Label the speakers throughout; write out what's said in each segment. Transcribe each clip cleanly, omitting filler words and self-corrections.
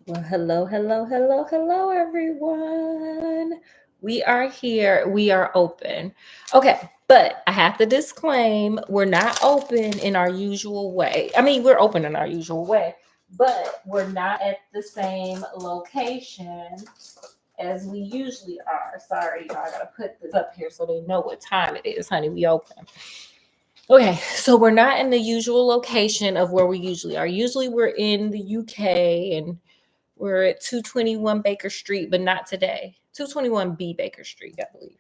Speaker 1: Well, hello, everyone. We are here. We are open. Okay, but I have to disclaim we're not open in our usual way. I mean, we're open in our usual way, but we're not at the same location as we usually are. Sorry, y'all. I gotta put this up here so they know what time it is, honey. We open. Okay, so we're not in the usual location of where we usually are. Usually we're in the UK and we're at 221 Baker Street, but not today. 221B Baker Street, I believe.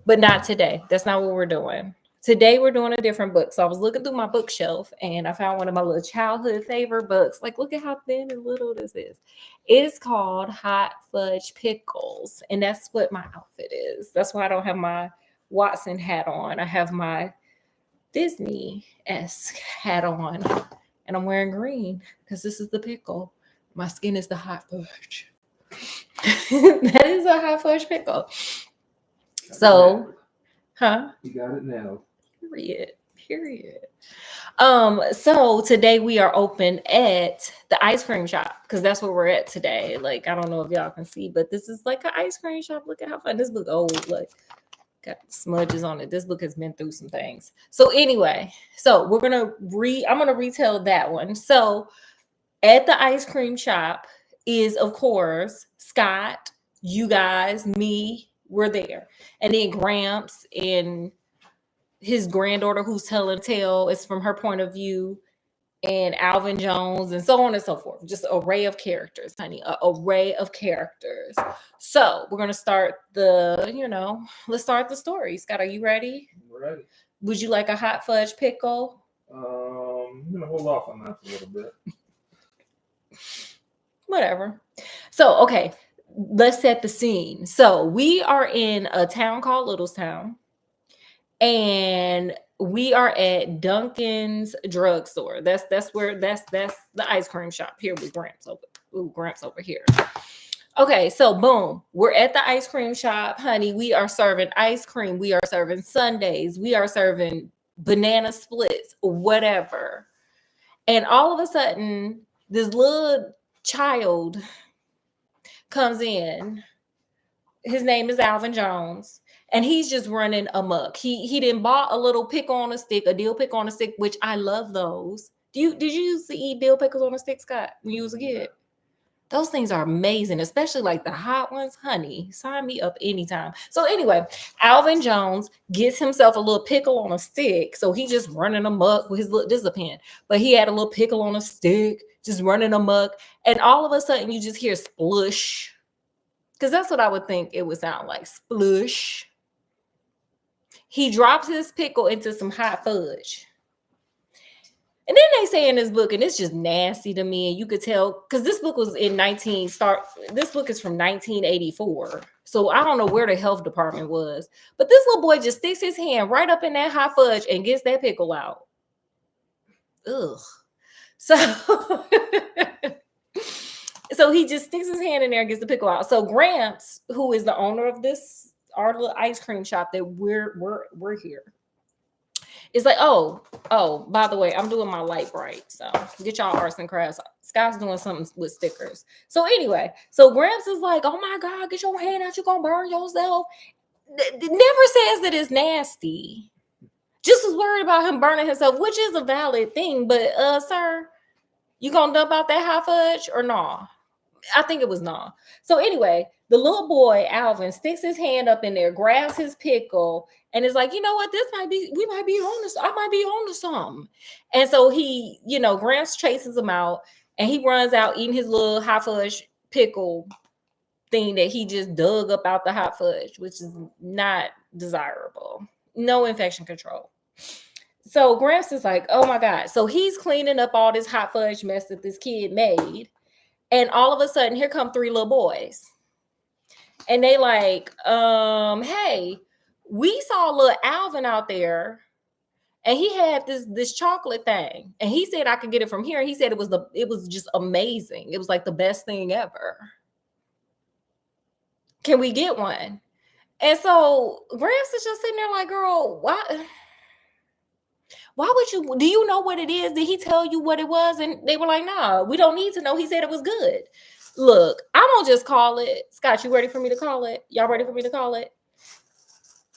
Speaker 1: But not today. That's not what we're doing. Today we're doing a different book. So I was looking through my bookshelf and I found one of my little childhood favorite books. Like, look at how thin and little this is. It's called Hot Fudge Pickles. And that's what my outfit is. That's why I don't have my Watson hat on. I have my Disney-esque hat on. And I'm wearing green because this is the pickle. My skin is the hot fudge. That is a hot fudge pickle. So, huh?
Speaker 2: You got it now.
Speaker 1: Period. So today we are open at the ice cream shop because that's where we're at today. Like, I don't know if y'all can see, but this is like an ice cream shop. Look at how fun this book old. Look, got smudges on it. This book has been through some things. So anyway, so I'm gonna retell that one. So at the ice cream shop is, of course, Scott, you guys, me, we're there. And then Gramps and his granddaughter who's telling a tale is from her point of view, and Alvin Jones, and so on and so forth. Just an array of characters, honey, an array of characters. So we're gonna start let's start the story. Scott, are you ready?
Speaker 2: Ready.
Speaker 1: Would you like a hot fudge pickle?
Speaker 2: I'm gonna hold off on that for a little bit.
Speaker 1: Whatever. So, okay, let's set the scene. So we are in a town called Littlestown, and we are at Dunkin's drugstore. That's the ice cream shop here with Gramps over. Ooh, Gramps over here. Okay, so boom, we're at the ice cream shop, honey. We are serving ice cream. We are serving sundaes. We are serving banana splits, whatever. And all of a sudden, this little child comes in. His name is Alvin Jones, and he's just running amok. He didn't bought a little pickle on a stick, a dill pickle on a stick, which I love those. Did you used to eat dill pickles on a stick, Scott, when you was a kid? Those things are amazing, especially like the hot ones, honey. Sign me up anytime. So anyway, Alvin Jones gets himself a little pickle on a stick. So he just running amok with his little, this is a pen, but he had a little pickle on a stick, just running amok. And all of a sudden you just hear splush. Because that's what I would think it would sound like. Splush. He drops his pickle into some hot fudge. And then they say in this book, and it's just nasty to me, and you could tell, because this book was this book is from 1984. So I don't know where the health department was. But this little boy just sticks his hand right up in that hot fudge and gets that pickle out. Ugh. So so he just sticks his hand in there and gets the pickle out. So Gramps, who is the owner of our little ice cream shop that we're here, is like, oh, by the way, I'm doing my light bright. So get y'all arts and crafts. Scott's doing something with stickers. So anyway, so Gramps is like, oh my God, get your hand out. You're going to burn yourself. Never says that it's nasty. Just was worried about him burning himself, which is a valid thing. But, sir, you going to dump out that hot fudge or no? I think it was no. So anyway, the little boy, Alvin, sticks his hand up in there, grabs his pickle, and is like, you know what? We might be on this. I might be on to something. And so he, Gramps chases him out, and he runs out eating his little hot fudge pickle thing that he just dug up out the hot fudge, which is not desirable. No infection control. So Gramps is like, oh my God. So he's cleaning up all this hot fudge mess that this kid made. And all of a sudden, here come three little boys. And they like, hey, we saw little Alvin out there, and he had this chocolate thing. And he said I could get it from here. And he said it was just amazing. It was like the best thing ever. Can we get one? And so Gramps is just sitting there like, girl, why would you? Do you know what it is? Did he tell you what it was? And they were like, nah, we don't need to know. He said it was good. Look, I'm gonna just call it. Scott, you ready for me to call it? Y'all ready for me to call it?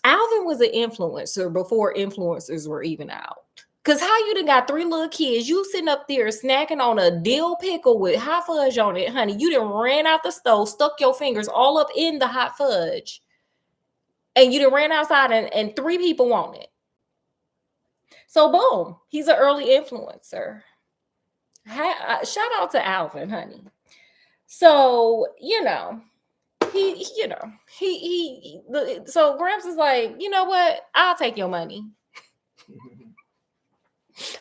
Speaker 1: Alvin was an influencer before influencers were even out. Cause how you done got 3 little kids, you sitting up there snacking on a dill pickle with hot fudge on it, honey. You done ran out the stove, stuck your fingers all up in the hot fudge, and you done ran outside and 3 people want it. So boom, he's an early influencer. Shout out to Alvin, honey. So so Gramps is like, you know what? I'll take your money.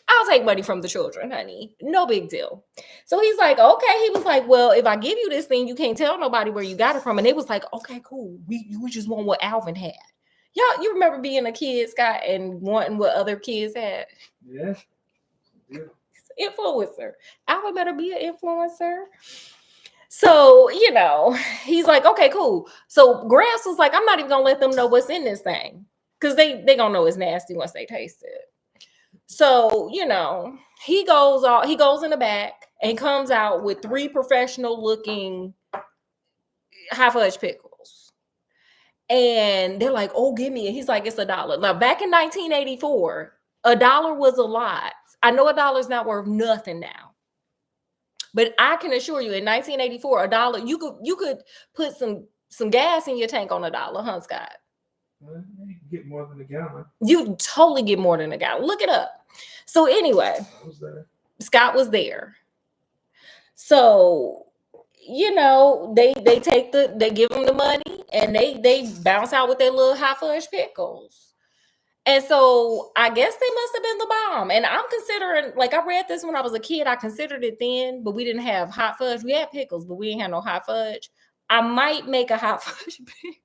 Speaker 1: I'll take money from the children, honey. No big deal. So he's like, okay. He was like, well, if I give you this thing, you can't tell nobody where you got it from. And it was like, okay, cool. We just want what Alvin had. Y'all, you remember being a kid, Scott, and wanting what other kids had?
Speaker 2: Yeah.
Speaker 1: Influencer. Alvin better be an influencer. So, he's like, okay, cool. So Gramps was like, I'm not even gonna let them know what's in this thing. Because they gonna know it's nasty once they taste it. So, he goes in the back and comes out with 3 professional looking Hot Fudge Pickles. And they're like, oh, give me it. He's like, it's $1. Now, back in 1984, $1 was a lot. I know $1 not worth nothing now. But I can assure you, in 1984, $1, you could put some gas in your tank on $1, huh, Scott?
Speaker 2: You get more than a gallon.
Speaker 1: You totally get more than a gallon. Look it up. So anyway, Scott was there. So, they give them the money and they bounce out with their little Hot Fudge Pickles. And so I guess they must have been the bomb. And I'm considering, like, I read this when I was a kid. I considered it then, but we didn't have hot fudge. We had pickles, but we didn't have no hot fudge. I might make a hot fudge pickle.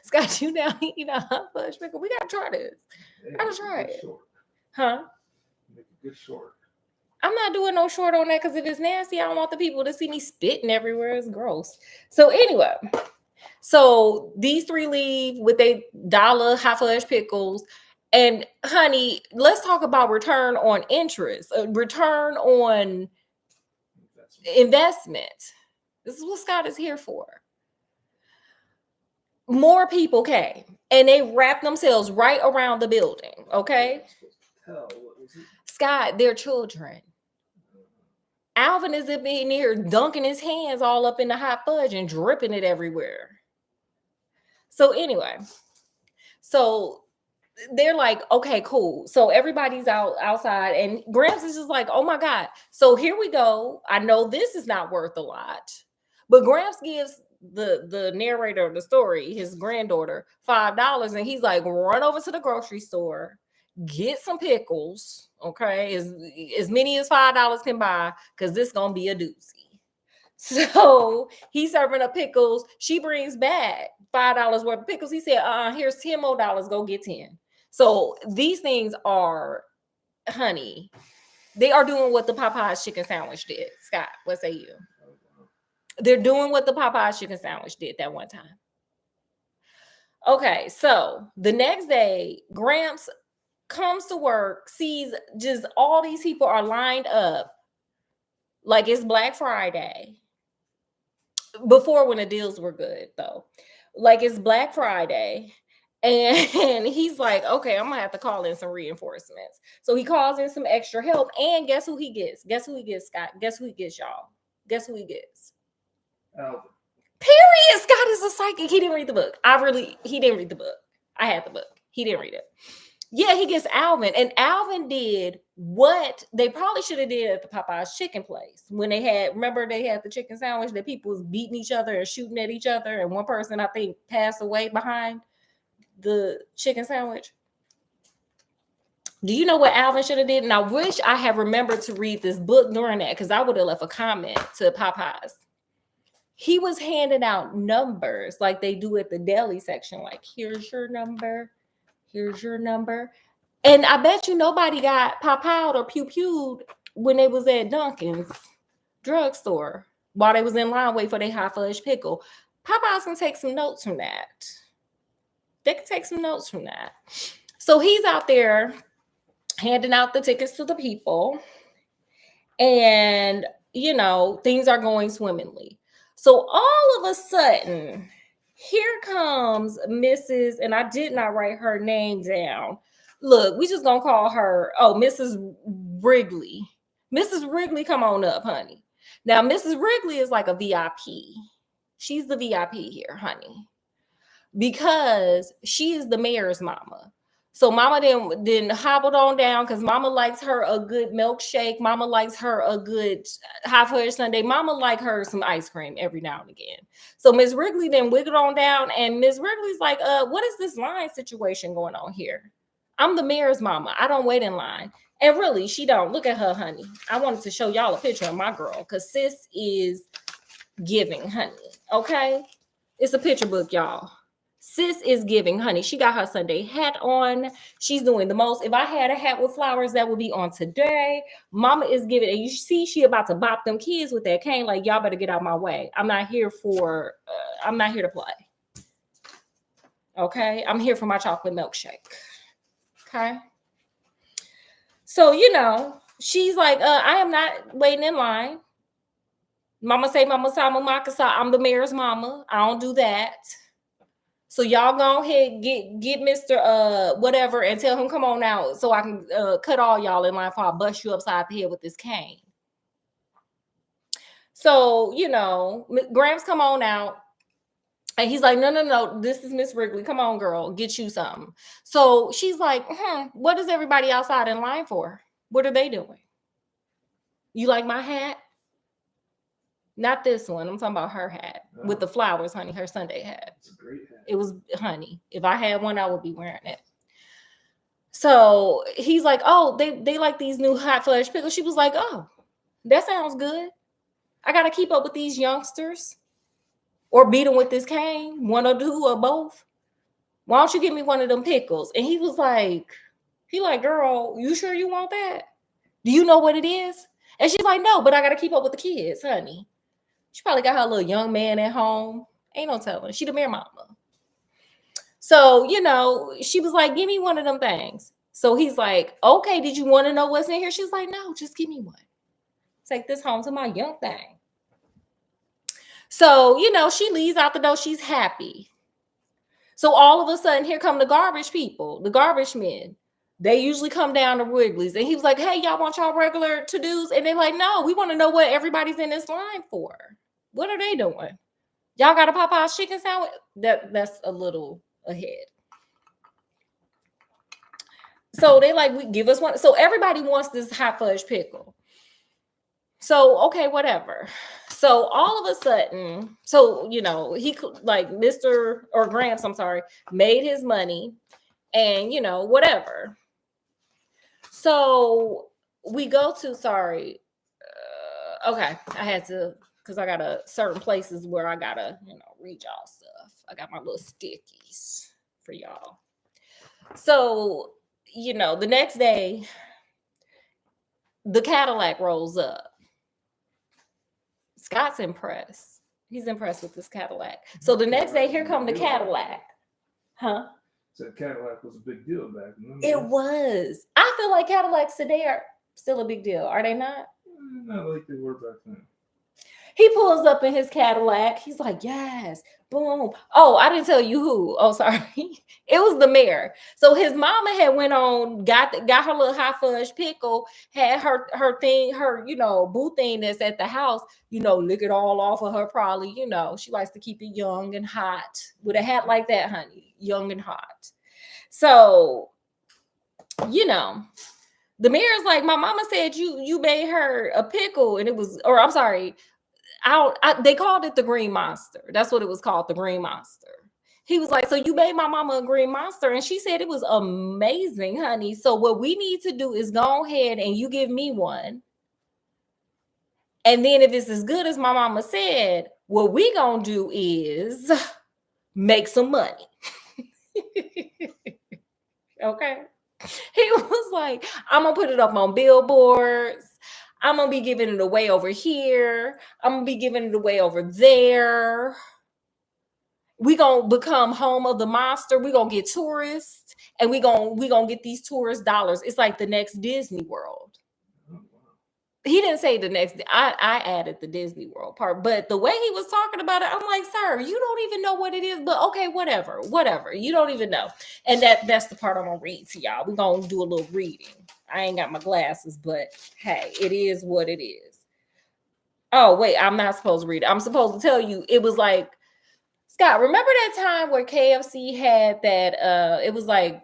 Speaker 1: Scott, you now eat a hot fudge pickle. We gotta try this. I gotta try it.
Speaker 2: Short.
Speaker 1: Huh?
Speaker 2: Make a good short.
Speaker 1: I'm not doing no short on that because if it's nasty, I don't want the people to see me spitting everywhere. It's gross. So anyway, so these 3 leave with a $1 Hot Fudge Pickles. And honey, let's talk about return on interest, return on investment. This is what Scott is here for. More people came and they wrapped themselves right around the building. Okay. Scott, they're children. Alvin is in here dunking his hands all up in the hot fudge and dripping it everywhere. So anyway, so they're like, okay, cool. So everybody's outside and Gramps is just like, oh my God. So here we go. I know this is not worth a lot, but Gramps gives the narrator of the story, his granddaughter, $5. And he's like, run over to the grocery store, get some pickles. Okay. As many as $5 can buy, because this going to be a doozy. So he's serving up pickles. She brings back $5 worth of pickles. He said, here's $10 more. Go get 10. So these things are, honey, they are doing what the Popeyes chicken sandwich did. Scott, what say you? They're doing what the Popeyes chicken sandwich did that one time. Okay, so the next day, Gramps comes to work, sees just all these people are lined up like it's Black Friday. Before, when the deals were good, though. Like it's Black Friday. And he's like, okay, I'm gonna have to call in some reinforcements. So he calls in some extra help. And guess who he gets? Guess who he gets, Scott? Guess who he gets, y'all? Guess who he gets?
Speaker 2: Alvin.
Speaker 1: Period. Scott is a psychic. He didn't read the book. He didn't read the book. I had the book. He didn't read it. Yeah, he gets Alvin. And Alvin did what they probably should have did at the Popeyes chicken place. When they had the chicken sandwich that people was beating each other and shooting at each other. And one person, I think, passed away behind the chicken sandwich. Do you know what Alvin should have did? And I wish I had remembered to read this book during that, because I would have left a comment to Popeyes. He was handing out numbers like they do at the deli section. Like, here's your number. Here's your number. And I bet you nobody got pop-out or pew-pewed when they was at Dunkin's drugstore while they was in line waiting for their hot fudge pickle. Popeyes can take some notes from that. They can take some notes from that. So he's out there handing out the tickets to the people. And things are going swimmingly. So all of a sudden, here comes Mrs. and I did not write her name down. Look, we just gonna call her, Mrs. Wrigley. Mrs. Wrigley, come on up, honey. Now, Mrs. Wrigley is like a VIP. She's the VIP here, honey, because she is the mayor's mama. So mama then hobbled on down because mama likes her a good milkshake. Mama likes her a good hot fudge sundae. Mama like her some ice cream every now and again. So Miss Wrigley then wiggled on down, and Miss Wrigley's like, what is this line situation going on here? I'm the mayor's mama. I don't wait in line. And really, she don't. Look at her, honey. I wanted to show y'all a picture of my girl because sis is giving, honey. Okay? It's a picture book, y'all. Sis is giving, honey. She got her Sunday hat on. She's doing the most. If I had a hat with flowers, that would be on today. Mama is giving, and you see she about to bop them kids with that cane. Like, y'all better get out my way. I'm not here to play. Okay? I'm here for my chocolate milkshake. Okay? So, she's like, I am not waiting in line. Mama say, Mama Sama Makasa, I'm the mayor's mama. I don't do that. So y'all go ahead, get Mr. Whatever and tell him come on out so I can cut all y'all in line before I bust you upside the head with this cane. So, Gramps come on out. And he's like, no, this is Miss Wrigley. Come on, girl, get you something. So she's like, what is everybody outside in line for? What are they doing? You like my hat? Not this one. I'm talking about her hat with the flowers, honey, her Sunday hat.
Speaker 2: It's a great hat.
Speaker 1: It was, honey, if I had one, I would be wearing it. So he's like, oh, they like these new hot fudge pickles. She was like, oh, that sounds good. I got to keep up with these youngsters or beat them with this cane, one or two or both. Why don't you give me one of them pickles? And he was like, girl, you sure you want that? Do you know what it is? And she's like, no, but I got to keep up with the kids, honey. She probably got her little young man at home. Ain't no telling. She the mayor mama. So, she was like, give me one of them things. So he's like, okay, did you want to know what's in here? She's like, no, just give me one. Take this home to my young thing. So, she leaves out the door. She's happy. So all of a sudden, here come the garbage people, the garbage men. They usually come down to Wrigley's. And he was like, hey, y'all want y'all regular to-dos? And they're like, no, we want to know what everybody's in this line for. What are they doing? Y'all got a Popeye's chicken sandwich? That's a little ahead. So they like, we give us one. So everybody wants this hot fudge pickle. So, okay, whatever. So all of a sudden, he like Mr. or Gramps, I'm sorry, made his money and, whatever. So we go to, okay, I had to, because I got certain places where I got to, read y'all stuff. I got my little stickies for y'all. So, the next day, the Cadillac rolls up. Scott's impressed. He's impressed with this Cadillac. So the next day, here come the Cadillac. Huh?
Speaker 2: So Cadillac was a big deal back then.
Speaker 1: It was. I feel like Cadillacs today are still a big deal. Are they not?
Speaker 2: Not like they were back then.
Speaker 1: He pulls up in his Cadillac. He's like, yes, boom. Oh, I didn't tell you who. Oh, sorry. It was the mayor. So his mama had went on, got her little hot fudge pickle, had her thing, her, boo thing that's at the house, lick it all off of her probably, she likes to keep it young and hot with a hat like that, honey, young and hot. So, the mayor's like, my mama said you made her a pickle and it was, or I'm sorry, they called it the Green Monster. That's what it was called, the Green Monster. He was like, so you made my mama a Green Monster. And she said it was amazing, honey. So what we need to do is go ahead and you give me one. And then if it's as good as my mama said, what we gonna do is make some money. Okay. He was like, I'm gonna put it up on billboards. I'm going to be giving it away over here. I'm going to be giving it away over there. We're going to become home of the monster. We're going to get tourists and we're going to get these tourist dollars. It's like the next Disney World. He didn't say the next day. I added the Disney World part, but the way he was talking about it, I'm like, sir, you don't even know what it is. But okay, whatever. You don't even know. And that's the part I'm gonna read to y'all. We're gonna do a little reading. I ain't got my glasses, but hey, it is what it is. Oh, wait, I'm not supposed to read it. I'm supposed to tell you it was like, Scott, remember that time where KFC had that it was like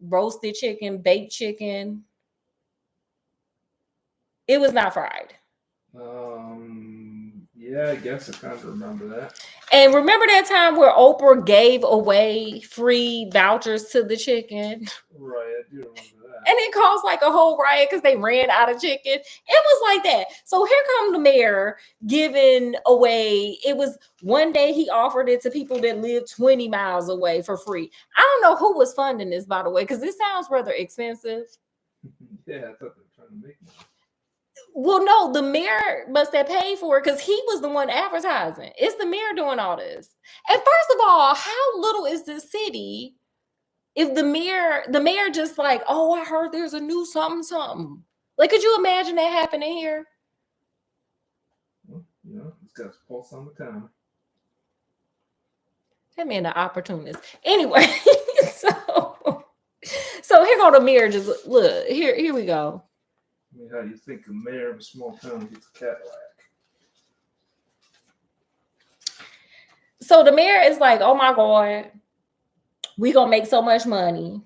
Speaker 1: roasted chicken, baked chicken. It was not fried.
Speaker 2: Yeah, I guess I kind of remember that.
Speaker 1: And remember that time where Oprah gave away free vouchers to the chicken?
Speaker 2: Right, I do remember that.
Speaker 1: And it caused like a whole riot because they ran out of chicken. It was like that. So here come the mayor giving away. It was one day he offered it to people that live 20 miles away for free. I don't know who was funding this, by the way, because this sounds rather expensive.
Speaker 2: Yeah, I thought they were trying to make money.
Speaker 1: Well, no, the mayor must have paid for it because he was the one advertising. It's the mayor doing all this. And first of all, how little is this city if the mayor just like, oh, I heard there's a new something. Like, could you imagine that happening here?
Speaker 2: Well, he's got his pulse on the town.
Speaker 1: That man, the opportunist. Anyway, so here go the mayor. Just look here we go.
Speaker 2: I mean, how do you think a mayor of a small town gets a Cadillac?
Speaker 1: So the mayor is like, oh my God, we gonna make so much money.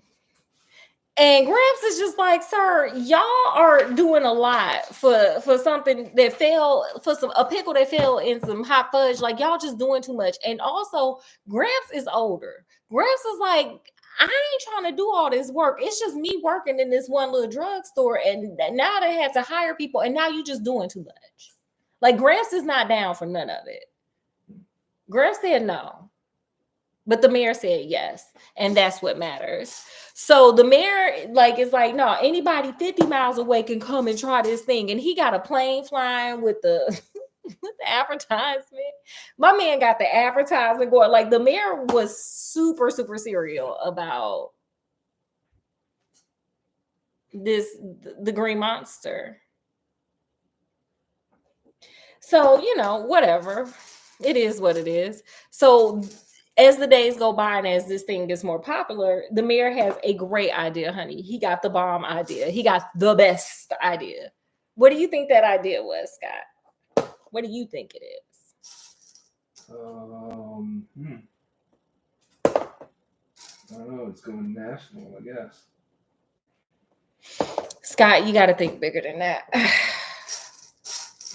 Speaker 1: And Gramps is just like, sir, y'all are doing a lot for something that fell, for a pickle that fell in some hot fudge. Like, y'all just doing too much. And also, Gramps is older. Gramps is like, I ain't trying to do all this work. It's just me working in this one little drugstore. And now they have to hire people. And now you just doing too much. Like, Gramps is not down for none of it. Gramps said no. But the mayor said yes. And that's what matters. So the mayor is like, no, anybody 50 miles away can come and try this thing. And he got a plane flying with the with the advertisement. My man got the advertisement going. Like, the mayor was super, super serial about the Green Monster. So, whatever. It is what it is. So as the days go by and as this thing gets more popular, the mayor has a great idea, honey. He got the bomb idea. He got the best idea. What do you think that idea was, Scott? What do you think it is?
Speaker 2: I don't know. It's going national, I guess.
Speaker 1: Scott, you got to think bigger than that.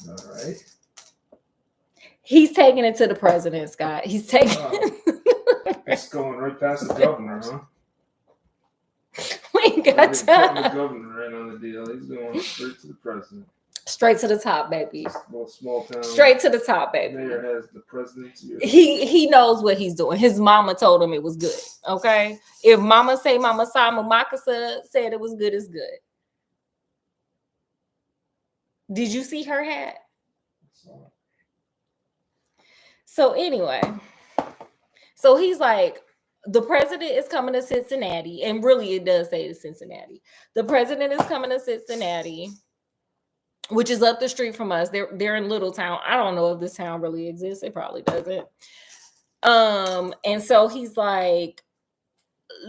Speaker 2: All right.
Speaker 1: He's taking it to the president, Scott. He's taking
Speaker 2: It's going right past the governor, huh?
Speaker 1: We ain't got time.
Speaker 2: The governor in on the deal. He's going straight to the president.
Speaker 1: Straight to the top, baby.
Speaker 2: Small town.
Speaker 1: Straight to the top, baby.
Speaker 2: The mayor has the presidency.
Speaker 1: He knows what he's doing. His mama told him it was good. Okay? If Mama Sama Makasa said it was good, it's good. Did you see her hat? So anyway, so he's like, the president is coming to Cincinnati. And really, it does say it's Cincinnati. The president is coming to Cincinnati, which is up the street from us. They're in Littletown. I don't know if this town really exists. It probably doesn't. And so he's like,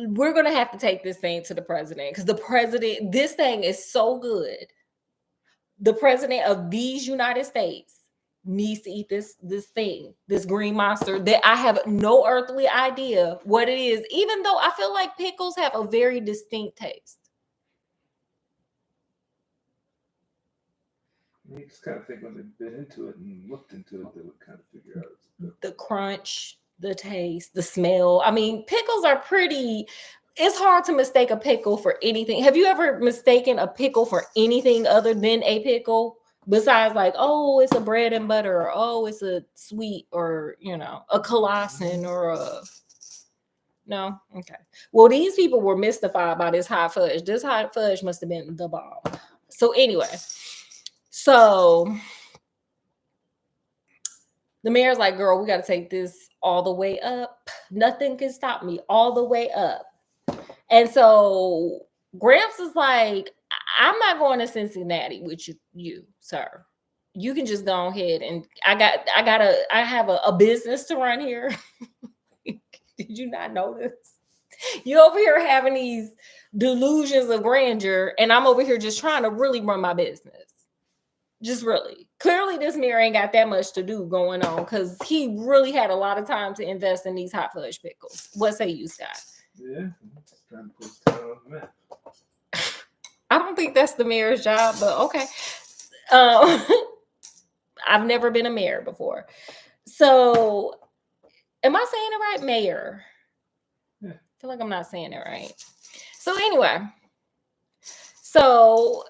Speaker 1: we're going to have to take this thing to the president because this thing is so good. The president of these United States needs to eat this thing, this Green Monster, that I have no earthly idea what it is, even though I feel like pickles have a very distinct taste.
Speaker 2: You just kind of think when they've been into it and looked into it, they would kind of figure out
Speaker 1: the crunch, the taste, the smell. I mean, pickles are it's hard to mistake a pickle for anything. Have you ever mistaken a pickle for anything other than a pickle? Besides, like, oh, it's a bread and butter, or oh, it's a sweet, or a colossin, or a no. Okay. Well, these people were mystified by this hot fudge. This hot fudge must have been the bomb. So anyway, so the mayor's like, girl, we got to take this all the way up. Nothing can stop me, all the way up. And so Gramps is like, I'm not going to Cincinnati with you, sir. You can just go ahead and I have a business to run here. Did you not know this? You over here having these delusions of grandeur, and I'm over here just trying to really run my business. Just really. Clearly, this mayor ain't got that much to do going on because he really had a lot of time to invest in these hot fudge pickles. What say you, Scott?
Speaker 2: Yeah, just trying to put this town on the map.
Speaker 1: I don't think that's the mayor's job, but okay. I've never been a mayor before. So, am I saying it right? Mayor.
Speaker 2: Yeah.
Speaker 1: I feel like I'm not saying it right. So, anyway. So,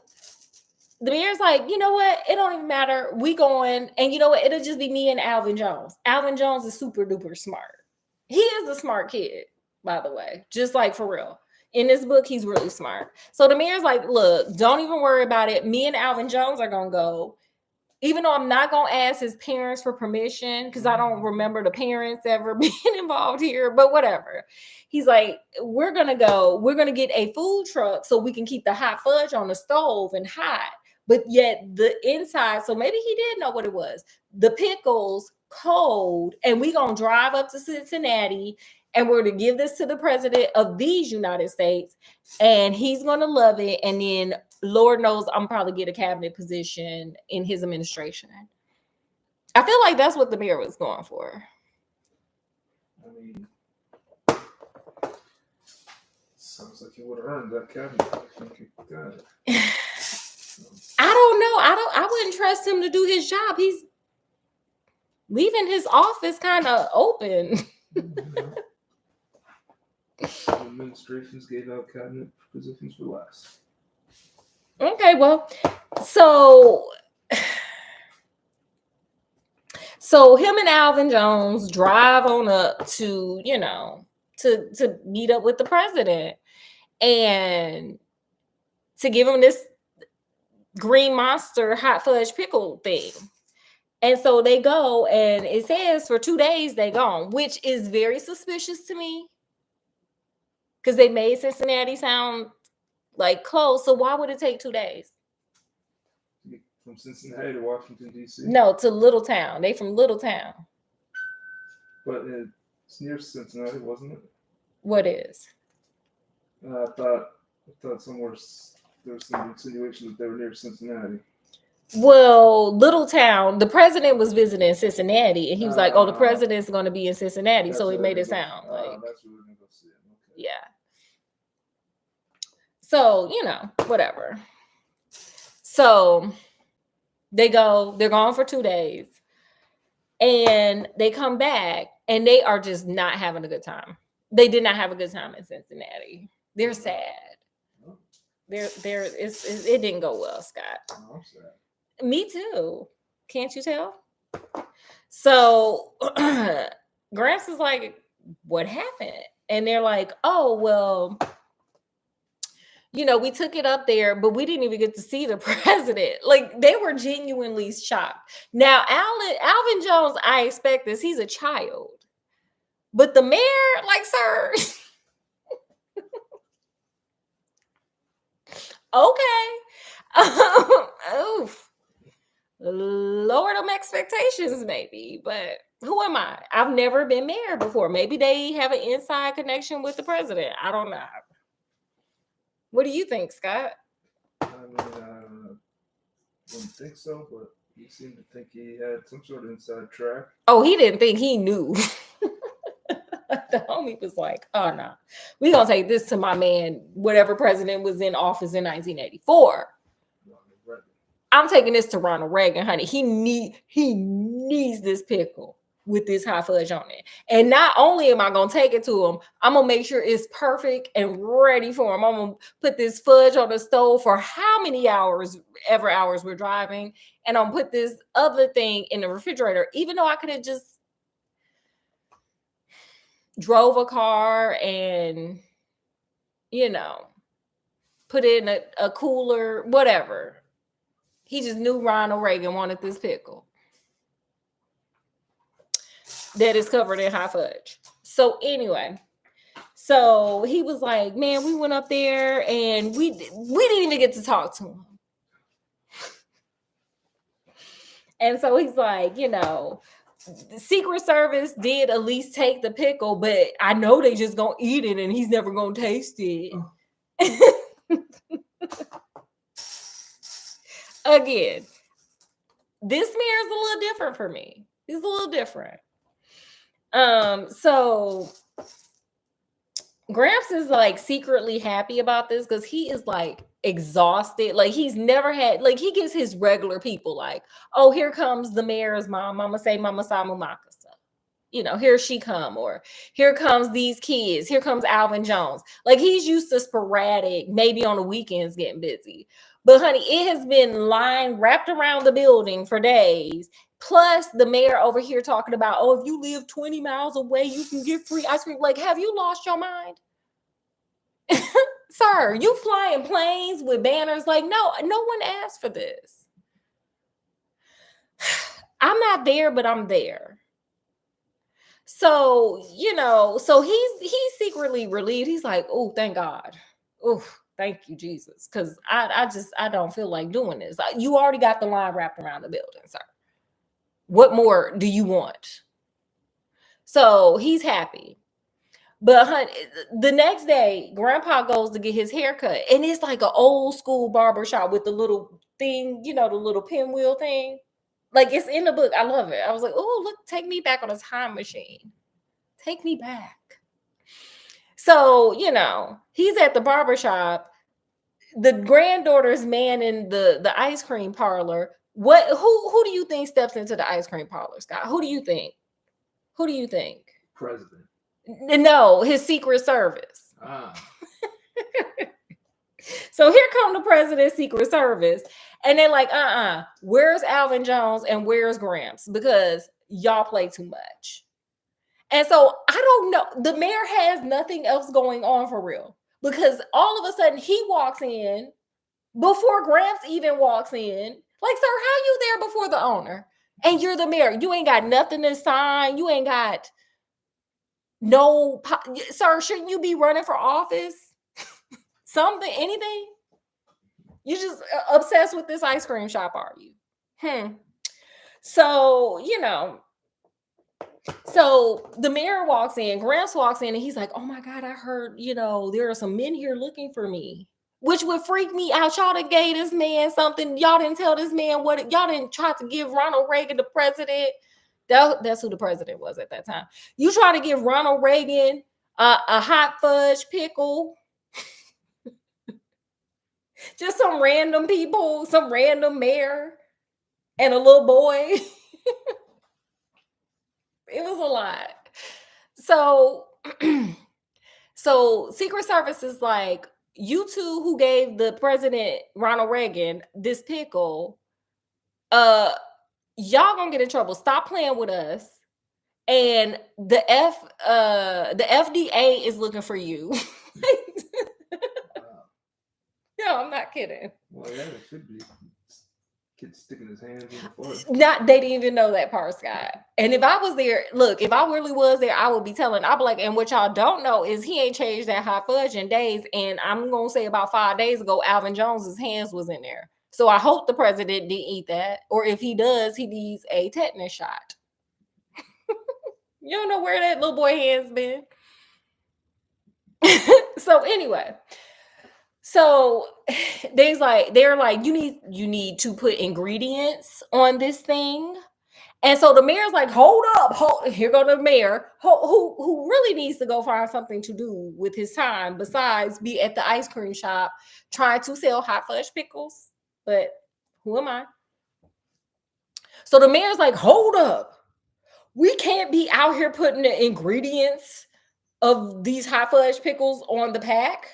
Speaker 1: the mayor's like, you know what? It don't even matter. We going, and you know what? It'll just be me and Alvin Jones. Alvin Jones is super duper smart. He is a smart kid, by the way. Just like for real. In this book, he's really smart. So the mayor's like, look, don't even worry about it. Me and Alvin Jones are going to go. Even though I'm not going to ask his parents for permission, because I don't remember the parents ever being involved here, but whatever. He's like, we're going to go. We're going to get a food truck so we can keep the hot fudge on the stove and hot. But yet the inside, so maybe he did know what it was. The pickles cold, and we going to drive up to Cincinnati, and we're going to give this to the president of these United States, and he's going to love it. And then Lord knows I'm probably get a cabinet position in his administration. I feel like that's what the mayor was going for.
Speaker 2: I mean, sounds like he would have earned that cabinet. I think he got it.
Speaker 1: I don't know. I wouldn't trust him to do his job. He's leaving his office kind of open.
Speaker 2: Some administrations gave out cabinet positions for less.
Speaker 1: Okay, well, so him and Alvin Jones drive on up to, to meet up with the president and to give him this Green Monster hot fudge pickle thing. And so they go, and it says for 2 days they gone, which is very suspicious to me because they made Cincinnati sound like close. So why would it take 2 days?
Speaker 2: From Cincinnati to Washington, D.C.?
Speaker 1: No, to Little Town. They from Little Town.
Speaker 2: But it's near Cincinnati, wasn't it?
Speaker 1: What is?
Speaker 2: I thought somewhere there was some insinuation that they were near Cincinnati.
Speaker 1: Well, Little Town, the president was visiting Cincinnati, and he was like, oh, the president's going to be in Cincinnati. So it made it sound like.
Speaker 2: That's where we're going to go see him. Okay.
Speaker 1: Yeah. So, whatever. So they're gone for 2 days. And they come back, and they are just not having a good time. They did not have a good time in Cincinnati. They're sad. It didn't go well, Scott.
Speaker 2: Oh, I'm sad.
Speaker 1: Me too. Can't you tell? So Gramps is like, what happened? And they're like, oh, well, we took it up there, but we didn't even get to see the president. Like, they were genuinely shocked. Now, Alvin Jones, I expect this. He's a child. But the mayor, like, sir. Okay. Oof. Lower them expectations, maybe. But who am I? I've never been mayor before. Maybe they have an inside connection with the president. I don't know. What do you think, Scott?
Speaker 2: I mean, I wouldn't think so, but he seemed to think he had some sort of inside track.
Speaker 1: Oh, he didn't think he knew. The homie was like, oh, no. We're going to take this to my man, whatever president was in office in 1984. I'm taking this to Ronald Reagan, honey. He needs this pickle with this hot fudge on it. And not only am I going to take it to him, I'm going to make sure it's perfect and ready for him. I'm going to put this fudge on the stove for how many hours we're driving. And I'm going to put this other thing in the refrigerator, even though I could have just drove a car and, put it in a cooler, whatever. He just knew Ronald Reagan wanted this pickle that is covered in hot fudge. So anyway, So he was like, man, we went up there and we didn't even get to talk to him. And so he's like, the Secret Service did at least take the pickle, but I know they just gonna eat it and he's never gonna taste it. Again, this mayor is a little different for me. He's a little different. So Gramps is like secretly happy about this because he is like exhausted. Like he's never had, like he gets his regular people like, oh, here comes the mayor's mom. Mama say Mama Samu Makasa. Here she come, or here comes these kids. Here comes Alvin Jones. Like he's used to sporadic, maybe on the weekends getting busy. But honey, it has been line wrapped around the building for days. Plus the mayor over here talking about, oh, if you live 20 miles away, you can get free ice cream. Like, have you lost your mind? Sir, you flying planes with banners? Like, no one asked for this. I'm not there, but I'm there. So, so he's secretly relieved. He's like, oh, thank God. Oh, thank you, Jesus. Because I don't feel like doing this. You already got the line wrapped around the building, sir. What more do you want? So he's happy. But honey, the next day, Grandpa goes to get his haircut. And it's like an old school barber shop with the little thing, the little pinwheel thing. Like it's in the book. I love it. I was like, oh, look, take me back on a time machine. Take me back. So, he's at the barber shop. The granddaughter's man in the ice cream parlor. Who do you think steps into the ice cream parlor, Scott? Who do you think?
Speaker 2: President.
Speaker 1: No, his Secret Service. So here come the president's Secret Service. And they're like, where's Alvin Jones and where's Gramps? Because y'all play too much. And so I don't know. The mayor has nothing else going on for real. Because all of a sudden he walks in before Gramps even walks in. Like, sir, how you there before the owner? And you're the mayor. You ain't got nothing to sign. You ain't got sir, shouldn't you be running for office? Something, anything? You just obsessed with this ice cream shop, are you? So, so the mayor walks in, Gramps walks in, and he's like, oh my God, I heard, there are some men here looking for me, which would freak me out. Y'all done gave this man something. Y'all didn't tell this man y'all didn't try to give Ronald Reagan the president. That's who the president was at that time. You try to give Ronald Reagan a hot fudge pickle. Just some random people, some random mayor and a little boy. It was a lot. So Secret Service is like, you two who gave the president Ronald Reagan this pickle, y'all gonna get in trouble. Stop playing with us. And the FDA is looking for you. No, I'm not kidding.
Speaker 2: Well, yeah, it should be. Kid sticking his hands in the forest.
Speaker 1: They didn't even know that part, Scott. And if I was there, look, if I really was there, I would be telling. I'd be like, and what y'all don't know is he ain't changed that hot fudge in days. And I'm gonna say about 5 days ago, Alvin Jones's hands was in there. So I hope the president didn't eat that. Or if he does, he needs a tetanus shot. You don't know where that little boy hands been. So anyway. So they're like, you need to put ingredients on this thing. And so the mayor's like, hold up, here go the mayor, who really needs to go find something to do with his time besides be at the ice cream shop trying to sell hot fudge pickles. But who am I? So the mayor's like, hold up. We can't be out here putting the ingredients of these hot fudge pickles on the pack.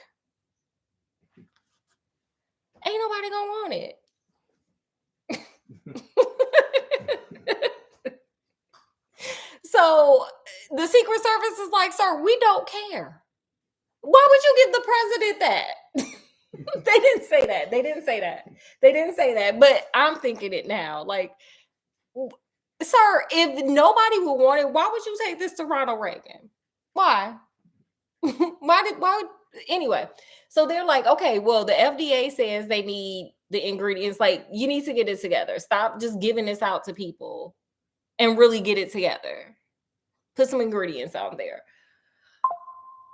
Speaker 1: Ain't nobody gonna want it. So the Secret Service is like, sir, we don't care. Why would you give the president that? They didn't say that. But I'm thinking it now. Like, sir, if nobody would want it, why would you take this to Ronald Reagan? Why? Anyway, so they're like, okay, well, the FDA says they need the ingredients. Like, you need to get it together. Stop just giving this out to people and really get it together. Put some ingredients out there.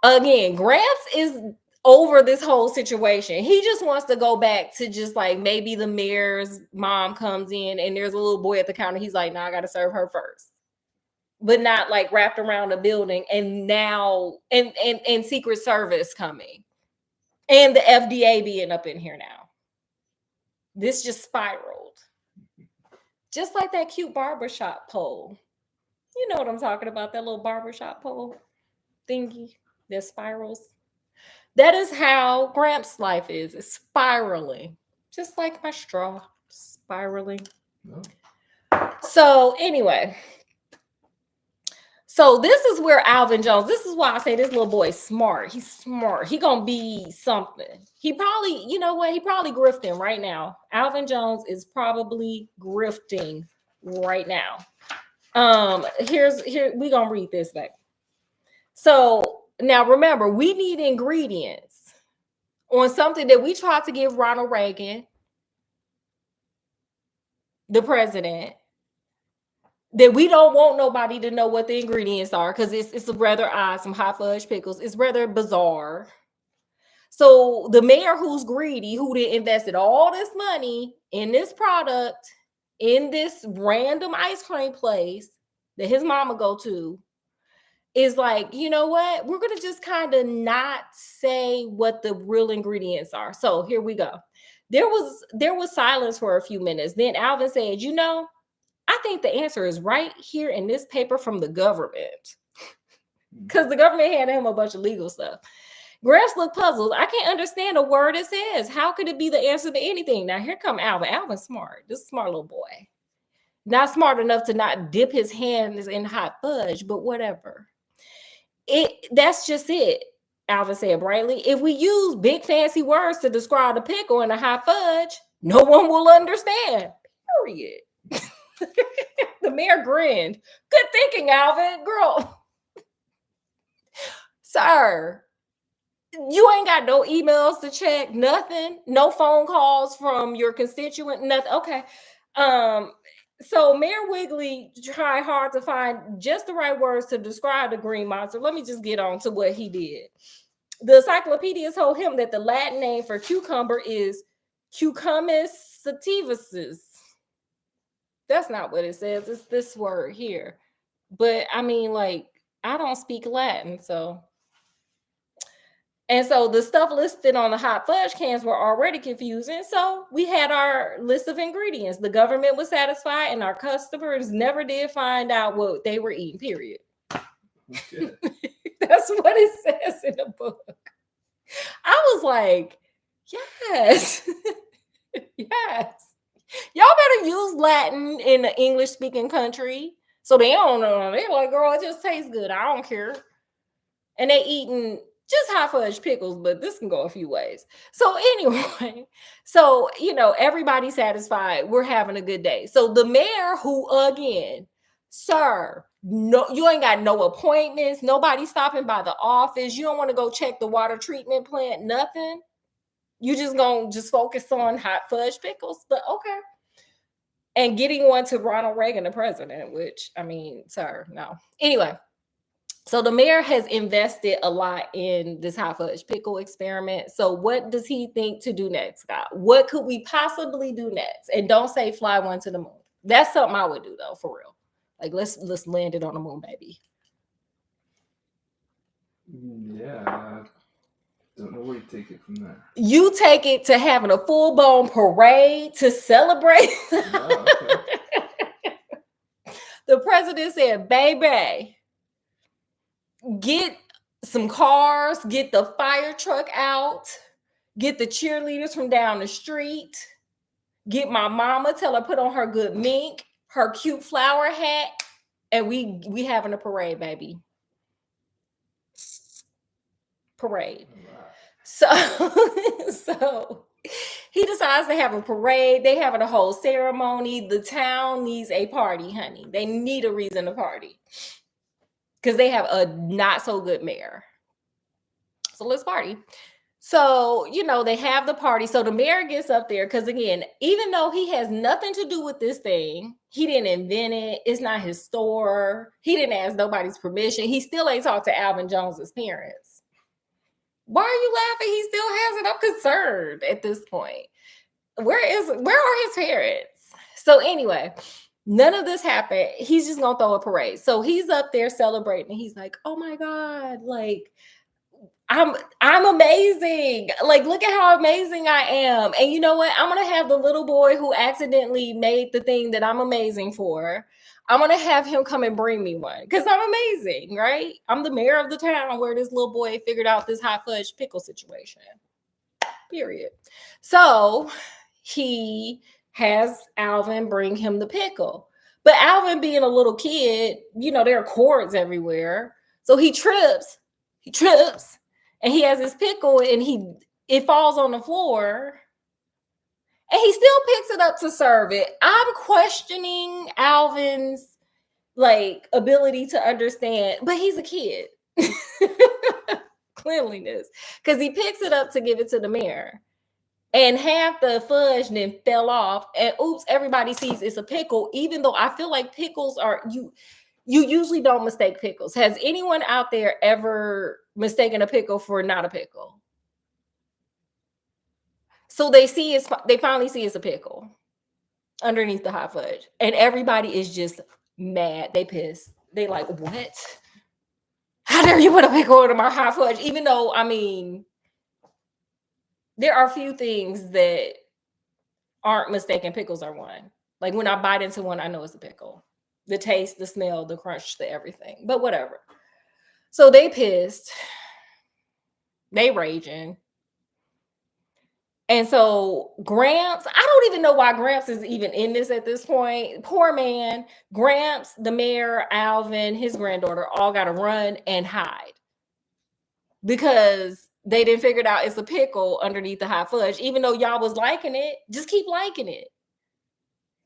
Speaker 1: Again, Gramps is over this whole situation. He just wants to go back to just like maybe the mayor's mom comes in and there's a little boy at the counter. He's like, no, I got to serve her first. But not like wrapped around the building. And now, and Secret Service coming. And the FDA being up in here now. This just spiraled. Just like that cute barbershop pole. You know what I'm talking about, that little barbershop pole thingy that spirals. That is how Gramps' life is. It's spiraling. Just like my straw, spiraling.
Speaker 2: No.
Speaker 1: So anyway, so this is where Alvin Jones, this is why I say this little boy is smart. He's smart. He gonna be something. He probably, you know what? He probably grifting right now. Alvin Jones is probably grifting right now. Here we gonna read this back. So now remember, we need ingredients on something that we tried to give Ronald Reagan, the president, that we don't want nobody to know what the ingredients are because it's rather odd. Some hot fudge pickles. It's rather bizarre. So the mayor who's greedy, who did invested all this money in this product, in this random ice cream place that his mama go to, is like, you know what? We're going to just kind of not say what the real ingredients are. So here we go. There was silence for a few minutes. Then Alvin said, you know, I think the answer is right here in this paper from the government. Because the government handed him a bunch of legal stuff. Gramps looked puzzled. I can't understand a word it says. How could it be the answer to anything? Now here come Alvin. Alvin's smart. This is a smart little boy. Not smart enough to not dip his hands in hot fudge, but whatever. That's just it, Alvin said brightly. If we use big fancy words to describe the pickle and the hot fudge, no one will understand. Period. The mayor grinned. Good thinking, Alvin. Girl. Sir, you ain't got no emails to check, nothing, no phone calls from your constituent, nothing. Okay. So Mayor Wiggly tried hard to find just the right words to describe the green monster. Let me just get on to what he did. The encyclopedia told him that the Latin name for cucumber is Cucumis sativus. That's not what it says. It's this word here. But I mean, like, I don't speak Latin, so. And so the stuff listed on the hot fudge cans were already confusing. So we had our list of ingredients. The government was satisfied, and our customers never did find out what they were eating, period. Okay. That's what it says in the book. I was like, yes. Yes. Y'all better use Latin in an English-speaking country. So they don't know. They're like, girl, it just tastes good. I don't care. And they eating just hot fudge pickles, but this can go a few ways. So anyway, so, you know, everybody's satisfied. We're having a good day. So the mayor, who, again, sir, no, you ain't got no appointments. Nobody stopping by the office. You don't want to go check the water treatment plant, nothing. You just gonna just focus on hot fudge pickles, but okay. And getting one to Ronald Reagan, the president, which, I mean, sir, no. Anyway, so the mayor has invested a lot in this hot fudge pickle experiment. So what does he think to do next, Scott? What could we possibly do next? And don't say fly one to the moon. That's something I would do, though, for real. Like, let's land it on the moon, baby.
Speaker 2: Yeah. Don't know where you take it from there.
Speaker 1: You take it to having a full-blown parade to celebrate. Oh, okay. The president said, baby, get some cars, get the fire truck out, get the cheerleaders from down the street, get my mama, tell her put on her good mink, her cute flower hat, and we having a parade, baby. Parade. So he decides to have a parade. They having a whole ceremony. The town needs a party, honey. They need a reason to party because they have a not so good mayor. So let's party. So, they have the party. So the mayor gets up there because, again, even though he has nothing to do with this thing, he didn't invent it. It's not his store. He didn't ask nobody's permission. He still ain't talked to Alvin Jones's parents. Why are you laughing? He still has it. I'm concerned at this point. Where are his parents? So anyway, none of this happened. He's just gonna throw a parade. So he's up there celebrating. He's like, "Oh my God, like I'm amazing. Like, look at how amazing I am." And you know what? I'm gonna have the little boy who accidentally made the thing that I'm amazing for. I'm gonna have him come and bring me one because I'm amazing, right? I'm the mayor of the town where this little boy figured out this hot fudge pickle situation. Period. So he has Alvin bring him the pickle. But Alvin, being a little kid, there are cords everywhere. So he trips, and he has his pickle and it falls on the floor. And he still picks it up to serve it. I'm questioning Alvin's ability to understand, but he's a kid. Cleanliness. Because he picks it up to give it to the mayor. And half the fudge then fell off, and oops, everybody sees it's a pickle, even though I feel like pickles are, you usually don't mistake pickles. Has anyone out there ever mistaken a pickle for not a pickle? So they finally see it's a pickle underneath the hot fudge, and everybody is just mad. They pissed. They like, what? How dare you put a pickle into my hot fudge? Even though, I mean, there are a few things that aren't mistaken pickles are one. Like when I bite into one, I know it's a pickle. The taste, the smell, the crunch, the everything. But whatever. So they pissed. They raging. And so Gramps, I don't even know why Gramps is even in this at this point. Poor man. Gramps, the mayor, Alvin, his granddaughter all got to run and hide because they didn't figure it out it's a pickle underneath the hot fudge. Even though y'all was liking it, just keep liking it.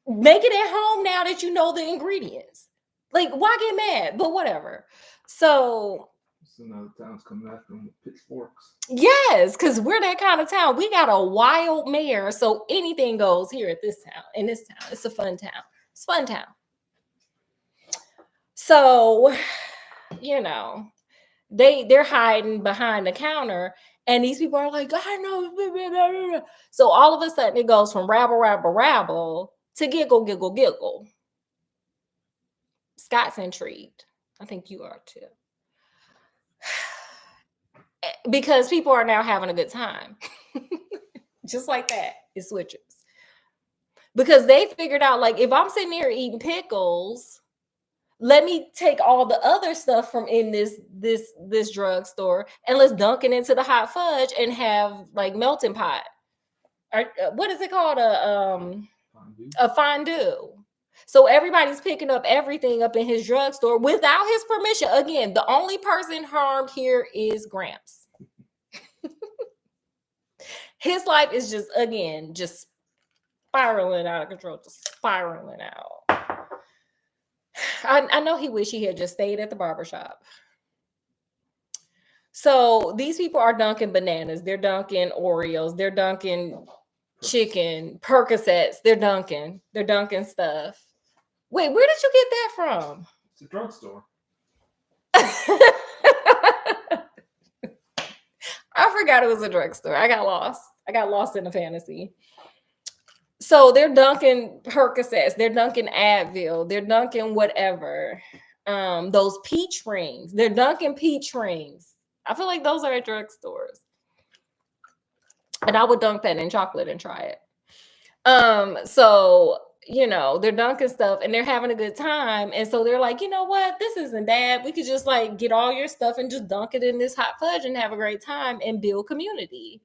Speaker 1: Make it at home now that you know the ingredients. Like, why get mad? But whatever. So
Speaker 2: now the town's coming after them with pitchforks.
Speaker 1: Yes, because we're that kind of town. We got a wild mayor, so anything goes here at this town. In this town, it's a fun town. It's a fun town. So, they're hiding behind the counter, and these people are like, I know. So all of a sudden, it goes from rabble, rabble, rabble to giggle, giggle, giggle. Scott's intrigued. I think you are too. Because people are now having a good time. Just like that, it switches. Because they figured out, like, if I'm sitting here eating pickles, let me take all the other stuff from in this drugstore and let's dunk it into the hot fudge and have like melting pot. Or what is it called? A fondue. So everybody's picking up everything up in his drugstore without his permission. Again, the only person harmed here is Gramps. His life is just spiraling out of control, just spiraling out. I know he wish he had just stayed at the barbershop. So these people are dunking bananas. They're dunking Oreos. They're dunking chicken, Percocets. They're dunking stuff. Wait, where did you get that from?
Speaker 2: It's a drugstore.
Speaker 1: I forgot it was a drugstore. I got lost in the fantasy. So they're dunking Percocets. They're dunking Advil. They're dunking whatever. Those peach rings. They're dunking peach rings. I feel like those are at drugstores. And I would dunk that in chocolate and try it. So they're dunking stuff and they're having a good time. And so they're like, you know what? This isn't bad. We could just like get all your stuff and just dunk it in this hot fudge and have a great time and build community.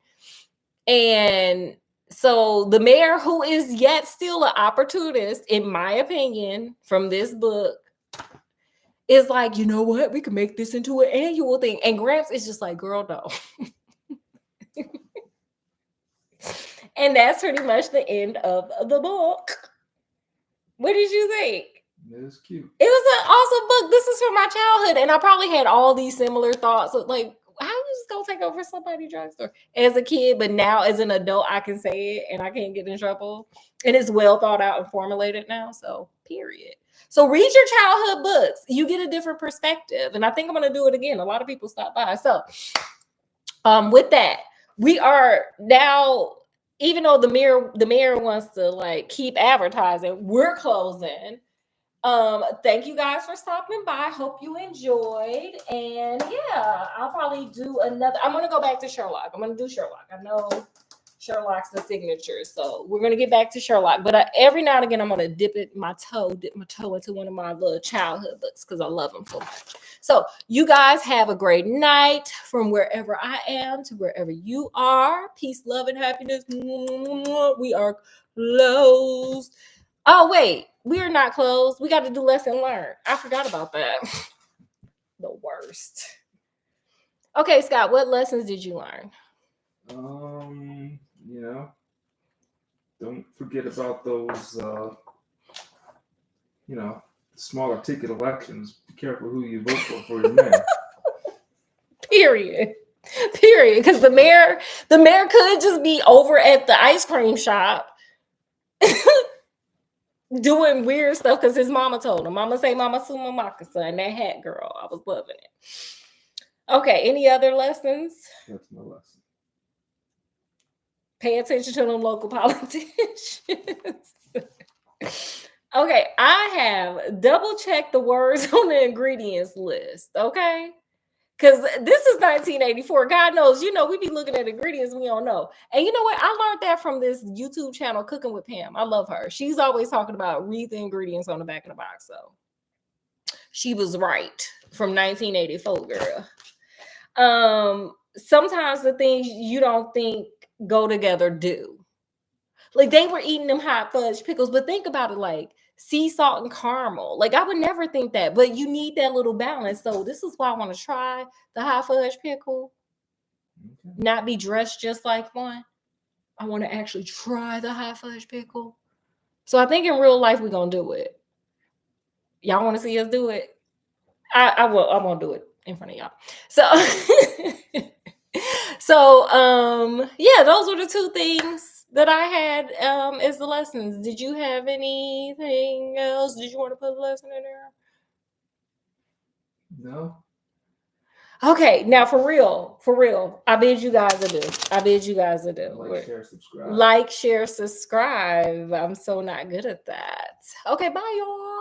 Speaker 1: And so the mayor, who is yet still an opportunist, in my opinion, from this book, is like, you know what? We can make this into an annual thing. And Gramps is just like, girl, no. And that's pretty much the end of the book. What did you think?
Speaker 2: It was cute.
Speaker 1: It was an awesome book. This is from my childhood, and I probably had all these similar thoughts. Like, how is go take over somebody's drugstore as a kid, but now as an adult, I can say it and I can't get in trouble. And it's well thought out and formulated now. So, period. So, read your childhood books. You get a different perspective. And I think I'm going to do it again. A lot of people stop by. So, with that, we are now, even though the mayor wants to like keep advertising, we're closing. Thank you guys for stopping by. Hope you enjoyed. And yeah, I'll probably do another. I'm gonna go back to Sherlock. I'm gonna do Sherlock. I know Sherlock's the signature, so we're gonna get back to Sherlock. But every now and again, I'm gonna dip my toe into one of my little childhood books because I love them so much. So you guys have a great night from wherever I am to wherever you are. Peace, love, and happiness. We are closed. Oh, wait, we are not closed. We got to do lesson learned. I forgot about that. The worst. Okay, Scott, what lessons did you learn?
Speaker 2: You know, don't forget about those, smaller ticket elections. Be careful who you vote for your mayor.
Speaker 1: Period. Because the mayor could just be over at the ice cream shop doing weird stuff because his mama told him. Mama say mama suma makasa and that hat girl. I was loving it. Okay, any other lessons?
Speaker 2: That's my lesson.
Speaker 1: Pay attention to them local politicians. Okay, I have double checked the words on the ingredients list. Okay. Because this is 1984. God knows, we be looking at ingredients we don't know. And you know what? I learned that from this YouTube channel, Cooking with Pam. I love her. She's always talking about read the ingredients on the back of the box. So she was right from 1984, girl. Sometimes the things you don't think go together do. Like they were eating them hot fudge pickles, but think about it like sea salt and caramel. Like I would never think that, but you need that little balance. So this is why I want to try the hot fudge pickle. Okay. Not be dressed just like one. I want to actually try the hot fudge pickle. So I think in real life we're gonna do it. Y'all want to see us do it? I won't do it in front of y'all. So yeah, those were the two things that I had as the lessons. Did you have anything else? Did you want to put a lesson in there?
Speaker 2: No.
Speaker 1: Okay, now for real, I bid you guys adieu.
Speaker 2: Like, share, subscribe.
Speaker 1: Like, share, subscribe. I'm so not good at that. Okay, bye, y'all.